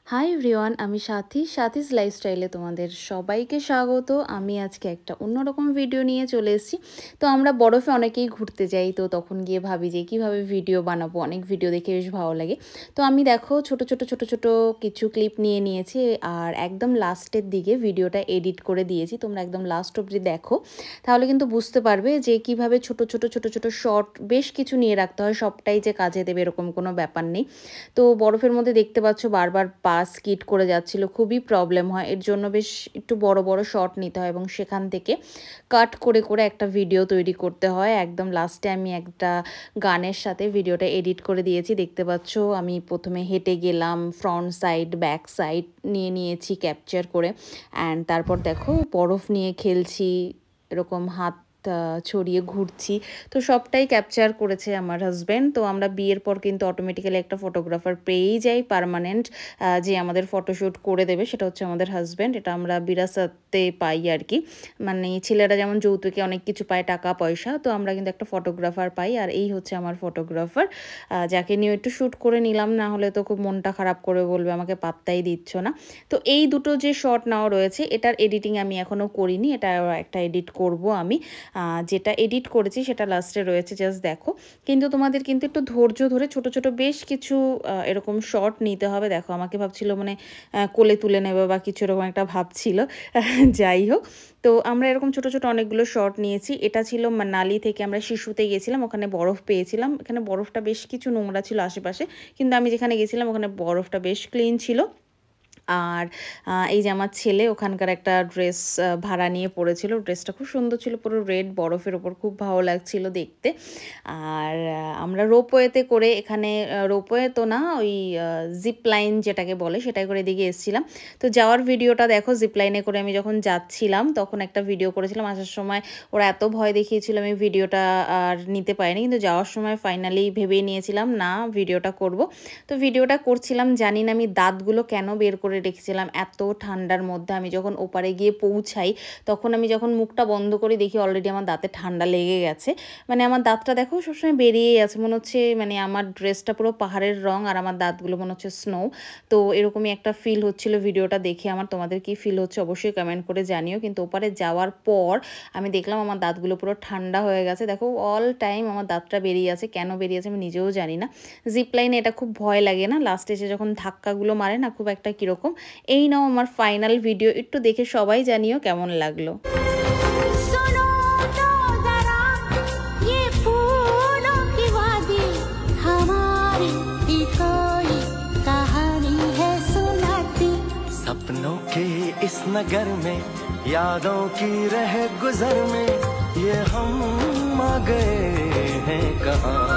Hi everyone, আমি সাথীস লাইফস্টাইলে তোমাদের সবাইকে স্বাগত। আমি আজকে একটা অন্যরকম ভিডিও নিয়ে চলে এসেছি। তো আমরা বরফে অনেকেই ঘুরতে যাই, তো তখন গিয়ে ভাবি যে কীভাবে ভিডিও বানাবো। অনেক ভিডিও দেখে বেশ ভালো লাগে। তো আমি দেখো ছোট ছোট কিছু ক্লিপ নিয়ে নিয়েছি, আর একদম লাস্টের দিকে ভিডিওটা এডিট করে দিয়েছি। তোমরা একদম লাস্ট অবধি দেখো, তাহলে কিন্তু বুঝতে পারবে যে কীভাবে ছোট ছোট শর্ট বেশ কিছু নিয়ে রাখতে হয়। সবটাই যে কাজে দেবে এরকম কোনো ব্যাপার নেই। তো বরফের মধ্যে দেখতে পাচ্ছ বারবার স্কিড করে যাচ্ছিল, খুবই প্রবলেম হয়। এর জন্য বেশ একটু বড় শট নিতে হয় এবং সেখান থেকে কাট করে একটা ভিডিও তৈরি করতে হয়। একদম লাস্টে আমি একটা গানের সাথে ভিডিওটা এডিট করে দিয়েছি। দেখতে পাচ্ছ আমি প্রথমে হেঁটে গেলাম, ফ্রন্ট সাইড ব্যাক সাইড নিয়েছি ক্যাপচার করে। অ্যান্ড তারপর দেখো বরফ নিয়ে খেলছি, এরকম হাত ছড়িয়ে ঘুরছি। তো সবটাই ক্যাপচার করেছে আমার হাজব্যান্ড। তো আমরা বিয়ের পর কিন্তু অটোমেটিক্যালি একটা ফটোগ্রাফার পেয়েই যাই পার্মানেন্ট, যে আমাদের ফটোশ্যুট করে দেবে, সেটা হচ্ছে আমাদের হাজব্যান্ড। এটা আমরা বিরাসতে পাই আর কি। মানে ছেলেরা যেমন যৌতুকে অনেক কিছু পায়, টাকা পয়সা, তো আমরা কিন্তু একটা ফটোগ্রাফার পাই। আর এই হচ্ছে আমার ফটোগ্রাফার, যাকে নিয়ে একটু শ্যুট করে নিলাম, না হলে তো খুব মনটা খারাপ করে বলবে আমাকে পাত্তাই দিচ্ছ না। তো এই দুটো যে শট নেওয়া রয়েছে, এটার এডিটিং আমি এখনও করিনি, এটা একটা এডিট করব আমি। যেটা এডিট করেছি সেটা লাস্টে রয়েছে, জাস্ট দেখো। কিন্তু তোমাদের কিন্তু একটু ধৈর্য ধরে ছোট বেশ কিছু এরকম শর্ট নিতে হবে। দেখো আমাকে ভাবছিল মানে কোলে তুলে নেবে বা কিছু এরকম একটা ভাবছিল। যাই হোক, তো আমরা এরকম ছোট অনেকগুলো শর্ট নিয়েছি। এটা ছিল মানালি থেকে, আমরা শিশুতে গেছিলাম, ওখানে বরফ পেয়েছিলাম। এখানে বরফটা বেশ কিছু নোংরা ছিল আশেপাশে, কিন্তু আমি যেখানে গেছিলাম ওখানে বরফটা বেশ ক্লিন ছিল। আর এই যে আমার ছেলে ওখানকার একটা ড্রেস ভাড়া নিয়ে পরেছিল, ড্রেসটা খুব সুন্দর ছিল, পুরো রেড, বরফের ওপর খুব ভালো লাগছিল দেখতে। আর আমরা রোপওয়েতে করে, এখানে রোপওয়ে তো না, ওই জিপ লাইন যেটাকে বলে সেটাই করে এদিকে এসেছিলাম। তো যাওয়ার ভিডিওটা দেখো, জিপ লাইনে করে আমি যখন যাচ্ছিলাম তখন একটা ভিডিও করেছিলাম। আসার সময় ওরা এত ভয় দেখিয়েছিল, আমি ভিডিওটা আর নিতে পারিনি, কিন্তু যাওয়ার সময় ফাইনালি ভেবেই নিয়েছিলাম না ভিডিওটা করব। তো ভিডিওটা করছিলাম, জানি না আমি দাঁতগুলো কেন বের করে রেখেছিলাম এত ঠান্ডার মধ্যে। আমি যখন ওপারে গিয়ে পৌঁছাই, তখন আমি যখন মুখটা বন্ধ করি দেখি অলরেডি আমার দাঁতে ঠান্ডা লেগে গেছে। মানে আমার দাঁতটা দেখো সবসময় বেরিয়েই আছে, মনে হচ্ছে মানে আমার ড্রেসটা পুরো পাহাড়ের রং আর আমার দাঁতগুলো মনে হচ্ছে স্নো। তো এরকমই একটা ফিল হচ্ছিল ভিডিওটা দেখে আমার। তোমাদের কি ফিল হচ্ছে অবশ্যই কমেন্ট করে জানিও। কিন্তু ওপারে যাওয়ার পর আমি দেখলাম আমার দাঁতগুলো পুরো ঠান্ডা হয়ে গেছে। দেখো অল টাইম আমার দাঁতটা বেরিয়ে আছে, কেন বেরিয়ে আছে আমি নিজেও জানি না। জিপ লাইনে এটা খুব ভয় লাগে না, লাস্টে এসে যখন ধাক্কাগুলো মারে না, খুব একটা কীরকম। এই নাও আমার ফাইনাল ভিডিও, একটু দেখে সবাই জানিও কেমন লাগলো। सपनों के इस नगर में, यादों की रह गुजर में, ये हम आ गए हैं कहाँ।